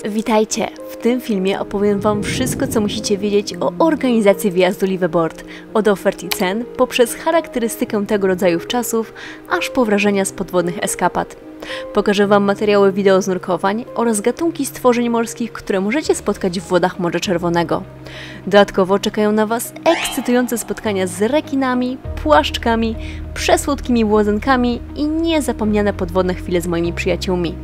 Witajcie! W tym filmie opowiem Wam wszystko, co musicie wiedzieć o organizacji wyjazdu Liveaboard, od ofert i cen, poprzez charakterystykę tego rodzaju czasów, aż po wrażenia z podwodnych eskapad. Pokażę Wam materiały wideo z nurkowań oraz gatunki stworzeń morskich, które możecie spotkać w wodach Morza Czerwonego. Dodatkowo czekają na Was ekscytujące spotkania z rekinami, płaszczkami, przesłodkimi błazenkami i niezapomniane podwodne chwile z moimi przyjaciółmi.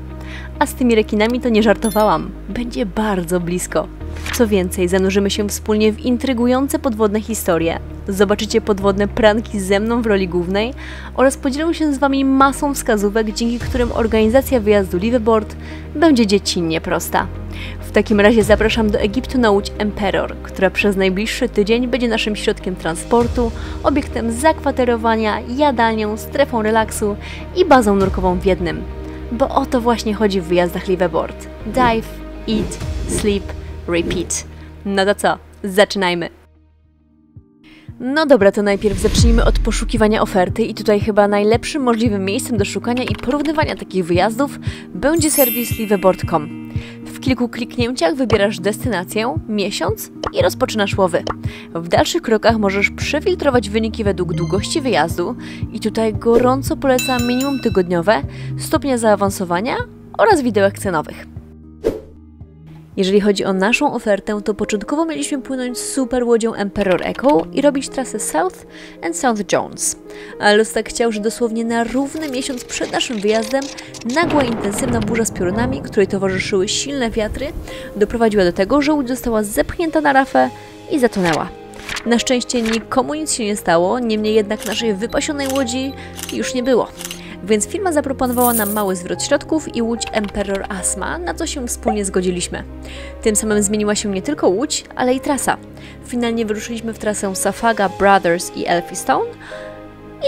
A z tymi rekinami to nie żartowałam. Będzie bardzo blisko. Co więcej, zanurzymy się wspólnie w intrygujące podwodne historie. Zobaczycie podwodne pranki ze mną w roli głównej oraz podzielę się z Wami masą wskazówek, dzięki którym organizacja wyjazdu Liveaboard będzie dziecinnie prosta. W takim razie zapraszam do Egiptu na łódź Emperor, która przez najbliższy tydzień będzie naszym środkiem transportu, obiektem zakwaterowania, jadalnią, strefą relaksu i bazą nurkową w jednym. Bo o to właśnie chodzi w wyjazdach Liveaboard. Dive, eat, sleep, repeat. No to co? Zaczynajmy! No dobra, to najpierw zacznijmy od poszukiwania oferty i tutaj chyba najlepszym możliwym miejscem do szukania i porównywania takich wyjazdów będzie serwis liveaboard.com. W kilku kliknięciach wybierasz destynację, miesiąc i rozpoczynasz łowy. W dalszych krokach możesz przefiltrować wyniki według długości wyjazdu i tutaj gorąco polecam minimum tygodniowe, stopnia zaawansowania oraz widełek cenowych. Jeżeli chodzi o naszą ofertę, to początkowo mieliśmy płynąć super łodzią Emperor Echo i robić trasę South and South Jones. Ale los tak chciał, że dosłownie na równy miesiąc przed naszym wyjazdem nagła intensywna burza z piorunami, której towarzyszyły silne wiatry, doprowadziła do tego, że łódź została zepchnięta na rafę i zatonęła. Na szczęście nikomu nic się nie stało, niemniej jednak naszej wypasionej łodzi już nie było. Więc firma zaproponowała nam mały zwrot środków i łódź Emperor Asma, na co się wspólnie zgodziliśmy. Tym samym zmieniła się nie tylko łódź, ale i trasa. Finalnie wyruszyliśmy w trasę Safaga, Brothers i Elphinstone.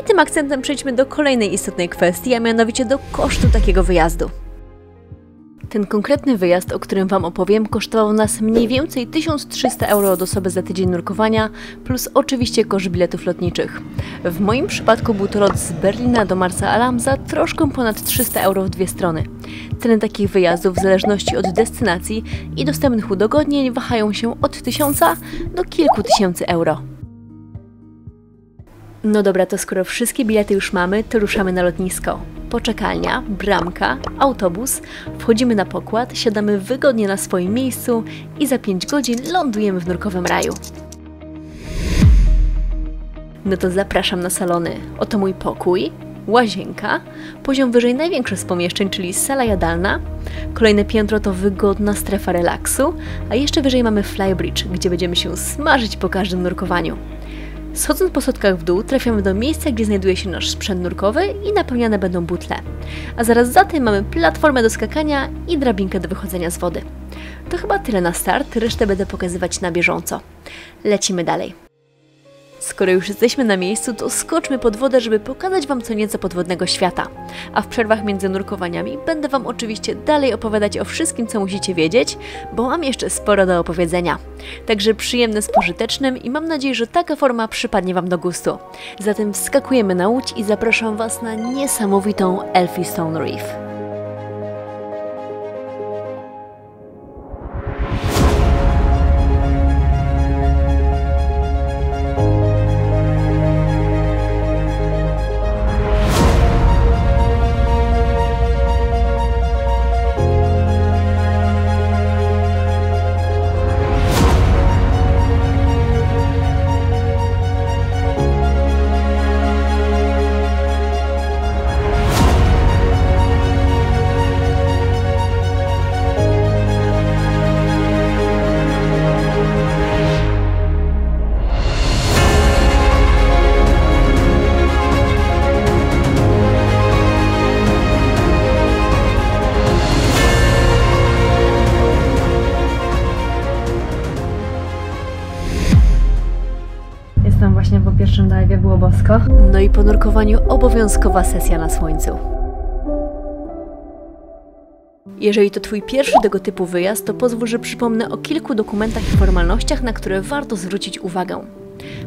I tym akcentem przejdźmy do kolejnej istotnej kwestii, a mianowicie do kosztu takiego wyjazdu. Ten konkretny wyjazd, o którym Wam opowiem, kosztował nas mniej więcej 1300 euro od osoby za tydzień nurkowania, plus oczywiście koszt biletów lotniczych. W moim przypadku był to lot z Berlina do Marsa Alam za troszkę ponad 300 euro w dwie strony. Ceny takich wyjazdów w zależności od destynacji i dostępnych udogodnień wahają się od 1000 do kilku tysięcy euro. No dobra, to skoro wszystkie bilety już mamy, to ruszamy na lotnisko. Poczekalnia, bramka, autobus, wchodzimy na pokład, siadamy wygodnie na swoim miejscu i za 5 godzin lądujemy w nurkowym raju. No to zapraszam na salony. Oto mój pokój, łazienka, poziom wyżej największy z pomieszczeń, czyli sala jadalna, kolejne piętro to wygodna strefa relaksu, a jeszcze wyżej mamy flybridge, gdzie będziemy się smażyć po każdym nurkowaniu. Schodząc po schodkach w dół, trafiamy do miejsca, gdzie znajduje się nasz sprzęt nurkowy i napełniane będą butle. A zaraz za tym mamy platformę do skakania i drabinkę do wychodzenia z wody. To chyba tyle na start, resztę będę pokazywać na bieżąco. Lecimy dalej. Skoro już jesteśmy na miejscu, to skoczmy pod wodę, żeby pokazać Wam co nieco podwodnego świata. A w przerwach między nurkowaniami będę Wam oczywiście dalej opowiadać o wszystkim, co musicie wiedzieć, bo mam jeszcze sporo do opowiedzenia. Także przyjemne z pożytecznym i mam nadzieję, że taka forma przypadnie Wam do gustu. Zatem wskakujemy na łódź i zapraszam Was na niesamowitą Elphinstone Reef. Właśnie po pierwszym dive'ie było bosko. No i po nurkowaniu obowiązkowa sesja na słońcu. Jeżeli to Twój pierwszy tego typu wyjazd, to pozwól, że przypomnę o kilku dokumentach i formalnościach, na które warto zwrócić uwagę.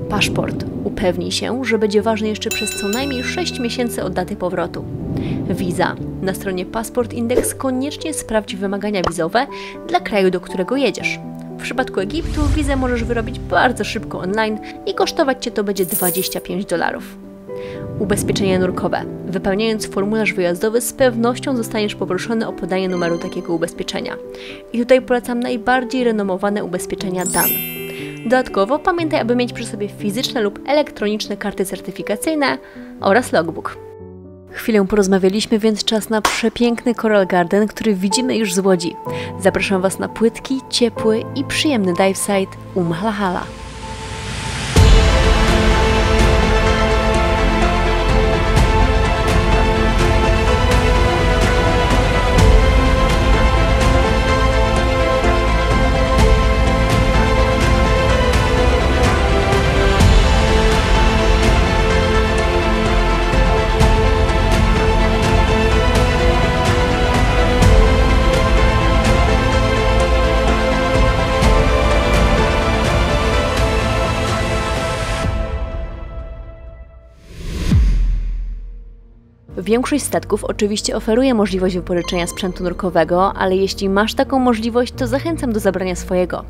Paszport. Upewnij się, że będzie ważny jeszcze przez co najmniej 6 miesięcy od daty powrotu. Wiza. Na stronie Passport Index koniecznie sprawdź wymagania wizowe dla kraju, do którego jedziesz. W przypadku Egiptu wizę możesz wyrobić bardzo szybko online i kosztować Cię to będzie $25. Ubezpieczenia nurkowe. Wypełniając formularz wyjazdowy z pewnością zostaniesz poproszony o podanie numeru takiego ubezpieczenia. I tutaj polecam najbardziej renomowane ubezpieczenia DAN. Dodatkowo pamiętaj, aby mieć przy sobie fizyczne lub elektroniczne karty certyfikacyjne oraz logbook. Chwilę porozmawialiśmy, więc czas na przepiękny Coral Garden, który widzimy już z Łodzi. Zapraszam Was na płytki, ciepły i przyjemny divesite Hala. Większość statków oczywiście oferuje możliwość wypożyczenia sprzętu nurkowego, ale jeśli masz taką możliwość, to zachęcam do zabrania swojego.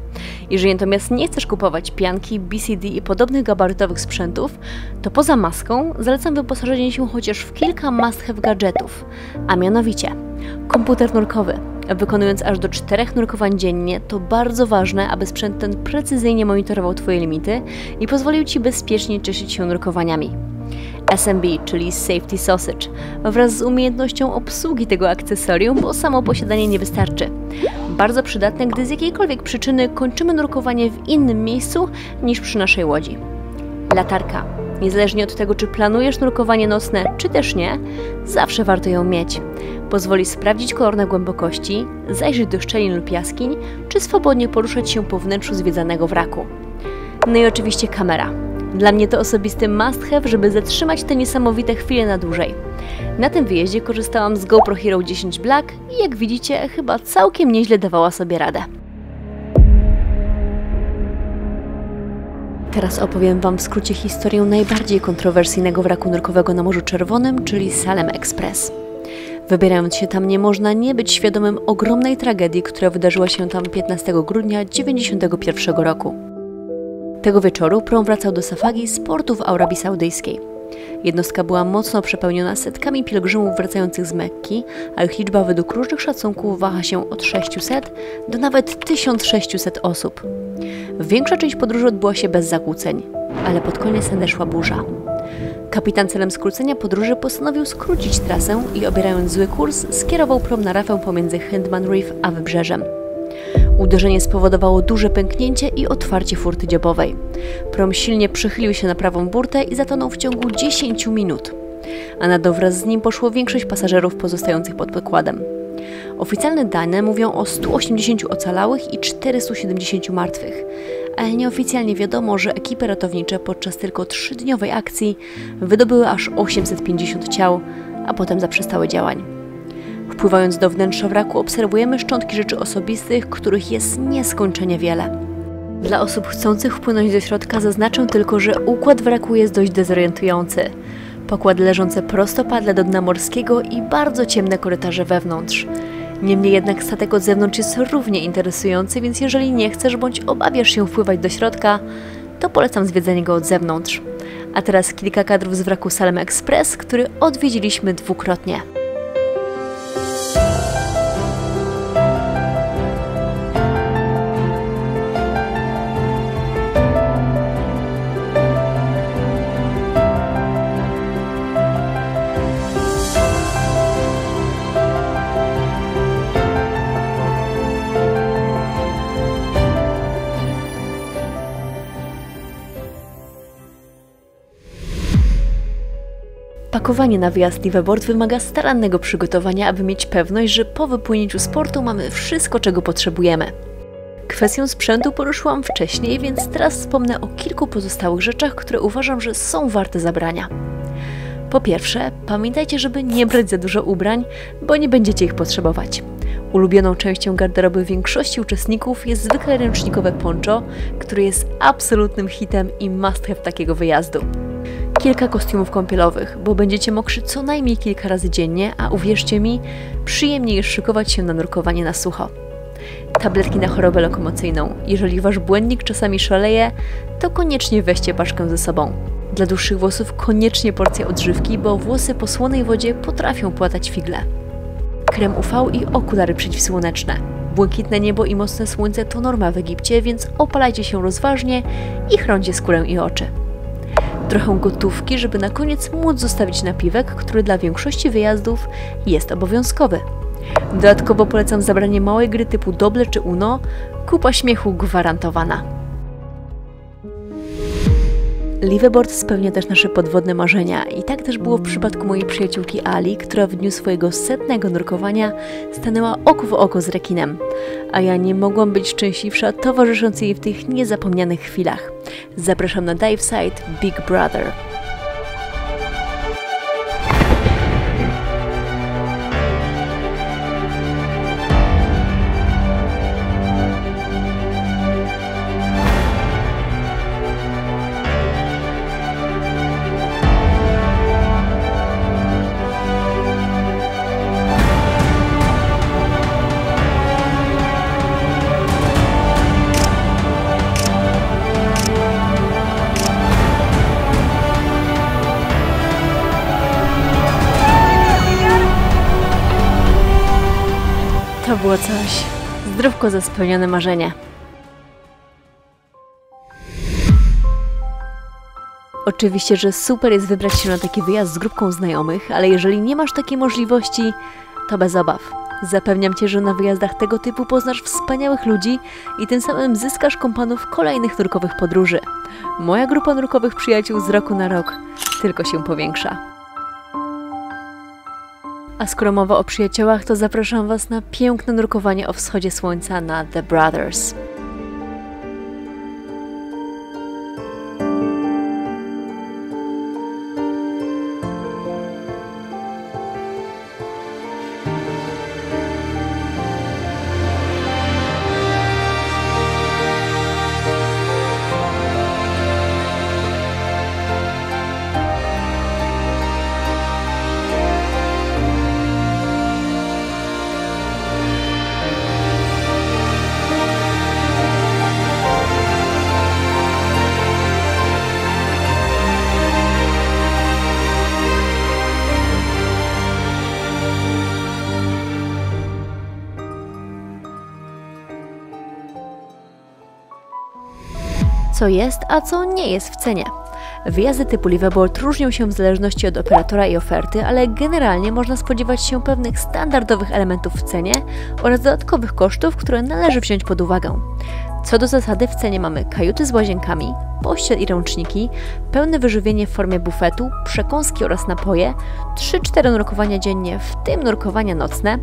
Jeżeli natomiast nie chcesz kupować pianki, BCD i podobnych gabarytowych sprzętów, to poza maską zalecam wyposażenie się chociaż w kilka must-have gadżetów, a mianowicie komputer nurkowy. Wykonując aż do 4 nurkowań dziennie, to bardzo ważne, aby sprzęt ten precyzyjnie monitorował Twoje limity i pozwolił Ci bezpiecznie cieszyć się nurkowaniami. SMB, czyli Safety Sausage, wraz z umiejętnością obsługi tego akcesorium, bo samo posiadanie nie wystarczy. Bardzo przydatne, gdy z jakiejkolwiek przyczyny kończymy nurkowanie w innym miejscu niż przy naszej łodzi. Latarka. Niezależnie od tego, czy planujesz nurkowanie nocne, czy też nie, zawsze warto ją mieć. Pozwoli sprawdzić kolor na głębokości, zajrzeć do szczelin lub jaskiń, czy swobodnie poruszać się po wnętrzu zwiedzanego wraku. No i oczywiście kamera. Dla mnie to osobisty must have, żeby zatrzymać te niesamowite chwile na dłużej. Na tym wyjeździe korzystałam z GoPro Hero 10 Black i jak widzicie, chyba całkiem nieźle dawała sobie radę. Teraz opowiem Wam w skrócie historię najbardziej kontrowersyjnego wraku nurkowego na Morzu Czerwonym, czyli Salem Express. Wybierając się tam, nie można nie być świadomym ogromnej tragedii, która wydarzyła się tam 15 grudnia 1991 roku. Tego wieczoru prom wracał do Safagi z portu w Arabii Saudyjskiej. Jednostka była mocno przepełniona setkami pielgrzymów wracających z Mekki, a ich liczba według różnych szacunków waha się od 600 do nawet 1600 osób. Większa część podróży odbyła się bez zakłóceń, ale pod koniec nadeszła burza. Kapitan celem skrócenia podróży postanowił skrócić trasę i obierając zły kurs, skierował prom na rafę pomiędzy Hindman Reef a wybrzeżem. Uderzenie spowodowało duże pęknięcie i otwarcie furty dziobowej. Prom silnie przychylił się na prawą burtę i zatonął w ciągu 10 minut. A na dno wraz z nim poszło większość pasażerów pozostających pod pokładem. Oficjalne dane mówią o 180 ocalałych i 470 martwych, ale nieoficjalnie wiadomo, że ekipy ratownicze podczas tylko 3-dniowej akcji wydobyły aż 850 ciał, a potem zaprzestały działań. Wpływając do wnętrza wraku obserwujemy szczątki rzeczy osobistych, których jest nieskończenie wiele. Dla osób chcących wpłynąć do środka zaznaczę tylko, że układ wraku jest dość dezorientujący. Pokłady leżące prostopadle do dna morskiego i bardzo ciemne korytarze wewnątrz. Niemniej jednak statek od zewnątrz jest równie interesujący, więc jeżeli nie chcesz bądź obawiasz się wpływać do środka, to polecam zwiedzenie go od zewnątrz. A teraz kilka kadrów z wraku Salem Express, który odwiedziliśmy dwukrotnie. Pakowanie na wyjazd Liveaboard wymaga starannego przygotowania, aby mieć pewność, że po wypłynięciu z portu mamy wszystko, czego potrzebujemy. Kwestię sprzętu poruszyłam wcześniej, więc teraz wspomnę o kilku pozostałych rzeczach, które uważam, że są warte zabrania. Po pierwsze, pamiętajcie, żeby nie brać za dużo ubrań, bo nie będziecie ich potrzebować. Ulubioną częścią garderoby większości uczestników jest zwykle ręcznikowe poncho, które jest absolutnym hitem i must have takiego wyjazdu. kilka kostiumów kąpielowych, bo będziecie mokrzy co najmniej kilka razy dziennie, a uwierzcie mi, przyjemniej jest szykować się na nurkowanie na sucho. Tabletki na chorobę lokomocyjną. Jeżeli wasz błędnik czasami szaleje, to koniecznie weźcie paczkę ze sobą. Dla dłuższych włosów koniecznie porcja odżywki, bo włosy po słonej wodzie potrafią płatać figle. Krem UV i okulary przeciwsłoneczne. Błękitne niebo i mocne słońce to norma w Egipcie, więc opalajcie się rozważnie i chroncie skórę i oczy. Trochę gotówki, żeby na koniec móc zostawić napiwek, który dla większości wyjazdów jest obowiązkowy. Dodatkowo polecam zabranie małej gry typu Doble czy Uno, kupa śmiechu gwarantowana. Liveaboard spełnia też nasze podwodne marzenia i tak też było w przypadku mojej przyjaciółki Ali, która w dniu swojego 100. nurkowania stanęła oko w oko z rekinem. A ja nie mogłam być szczęśliwsza, towarzysząc jej w tych niezapomnianych chwilach. Zapraszam na dive site Big Brother. To było coś. Zdrówko za spełnione marzenie. Oczywiście, że super jest wybrać się na taki wyjazd z grupką znajomych, ale jeżeli nie masz takiej możliwości, to bez obaw. Zapewniam Cię, że na wyjazdach tego typu poznasz wspaniałych ludzi i tym samym zyskasz kompanów kolejnych nurkowych podróży. Moja grupa nurkowych przyjaciół z roku na rok tylko się powiększa. A skoro mowa o przyjaciołach, to zapraszam Was na piękne nurkowanie o wschodzie słońca na The Brothers. Co jest, a co nie jest w cenie. Wyjazdy typu Liveaboard różnią się w zależności od operatora i oferty, ale generalnie można spodziewać się pewnych standardowych elementów w cenie oraz dodatkowych kosztów, które należy wziąć pod uwagę. Co do zasady w cenie mamy kajuty z łazienkami, pościel i ręczniki, pełne wyżywienie w formie bufetu, przekąski oraz napoje, 3-4 nurkowania dziennie, w tym nurkowania nocne,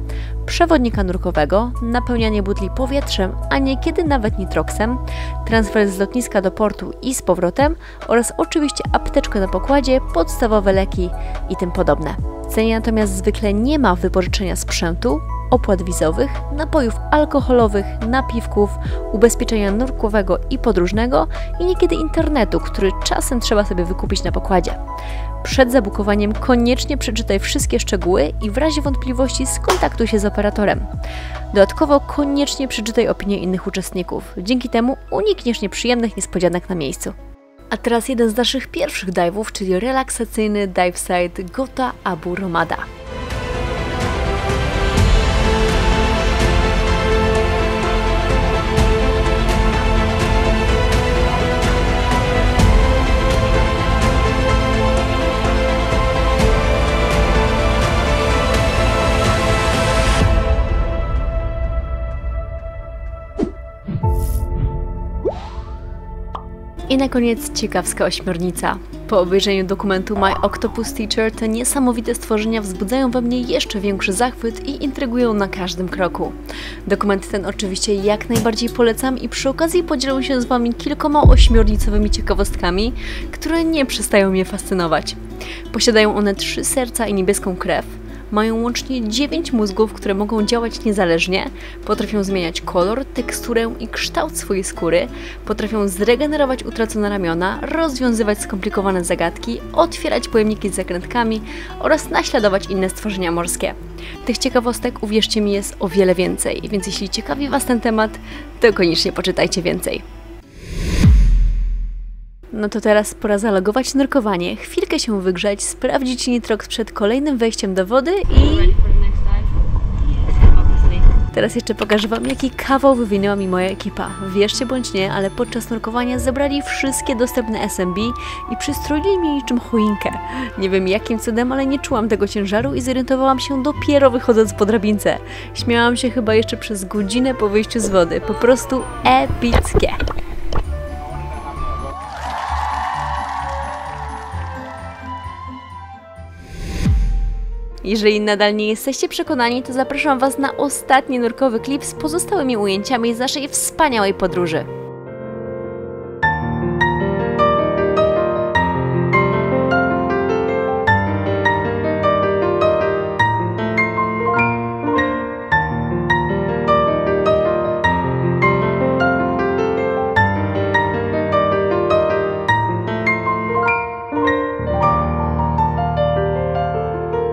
przewodnika nurkowego, napełnianie butli powietrzem, a niekiedy nawet nitroksem, transfer z lotniska do portu i z powrotem oraz oczywiście apteczkę na pokładzie, podstawowe leki i tym podobne. W cenie natomiast zwykle nie ma wypożyczenia sprzętu, opłat wizowych, napojów alkoholowych, napiwków, ubezpieczenia nurkowego i podróżnego i niekiedy internetu, który czasem trzeba sobie wykupić na pokładzie. Przed zabukowaniem koniecznie przeczytaj wszystkie szczegóły i w razie wątpliwości skontaktuj się z operatorem. Dodatkowo koniecznie przeczytaj opinie innych uczestników. Dzięki temu unikniesz nieprzyjemnych niespodzianek na miejscu. A teraz jeden z naszych pierwszych dive'ów, czyli relaksacyjny dive site Ghota Abu Romada. I na koniec ciekawska ośmiornica. Po obejrzeniu dokumentu My Octopus Teacher te niesamowite stworzenia wzbudzają we mnie jeszcze większy zachwyt i intrygują na każdym kroku. Dokument ten oczywiście jak najbardziej polecam i przy okazji podzielę się z Wami kilkoma ośmiornicowymi ciekawostkami, które nie przestają mnie fascynować. Posiadają one 3 serca i niebieską krew. Mają łącznie 9 mózgów, które mogą działać niezależnie, potrafią zmieniać kolor, teksturę i kształt swojej skóry, potrafią zregenerować utracone ramiona, rozwiązywać skomplikowane zagadki, otwierać pojemniki z zakrętkami oraz naśladować inne stworzenia morskie. Tych ciekawostek, uwierzcie mi, jest o wiele więcej, więc jeśli ciekawi Was ten temat, to koniecznie poczytajcie więcej. No to teraz pora zalogować nurkowanie, chwilkę się wygrzać, sprawdzić nitrox przed kolejnym wejściem do wody i... Teraz jeszcze pokażę Wam, jaki kawał wywinęła mi moja ekipa. Wierzcie bądź nie, ale podczas nurkowania zebrali wszystkie dostępne SMB i przystroili mi niczym choinkę. Nie wiem jakim cudem, ale nie czułam tego ciężaru i zorientowałam się dopiero wychodząc po drabince. Śmiałam się chyba jeszcze przez godzinę po wyjściu z wody. Po prostu epickie. Jeżeli nadal nie jesteście przekonani, to zapraszam Was na ostatni nurkowy klip z pozostałymi ujęciami z naszej wspaniałej podróży.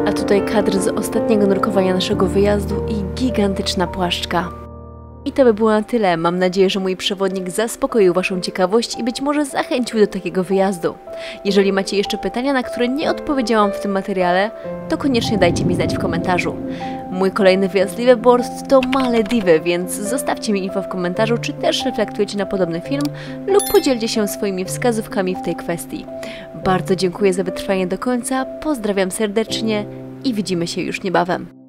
A tutaj kadr z ostatniego nurkowania naszego wyjazdu i gigantyczna płaszczka. I to by było na tyle. Mam nadzieję, że mój przewodnik zaspokoił Waszą ciekawość i być może zachęcił do takiego wyjazdu. Jeżeli macie jeszcze pytania, na które nie odpowiedziałam w tym materiale, to koniecznie dajcie mi znać w komentarzu. Mój kolejny wyjazd Liveaboard to Malediwy, więc zostawcie mi info w komentarzu, czy też reflektujecie na podobny film lub podzielcie się swoimi wskazówkami w tej kwestii. Bardzo dziękuję za wytrwanie do końca, pozdrawiam serdecznie i widzimy się już niebawem.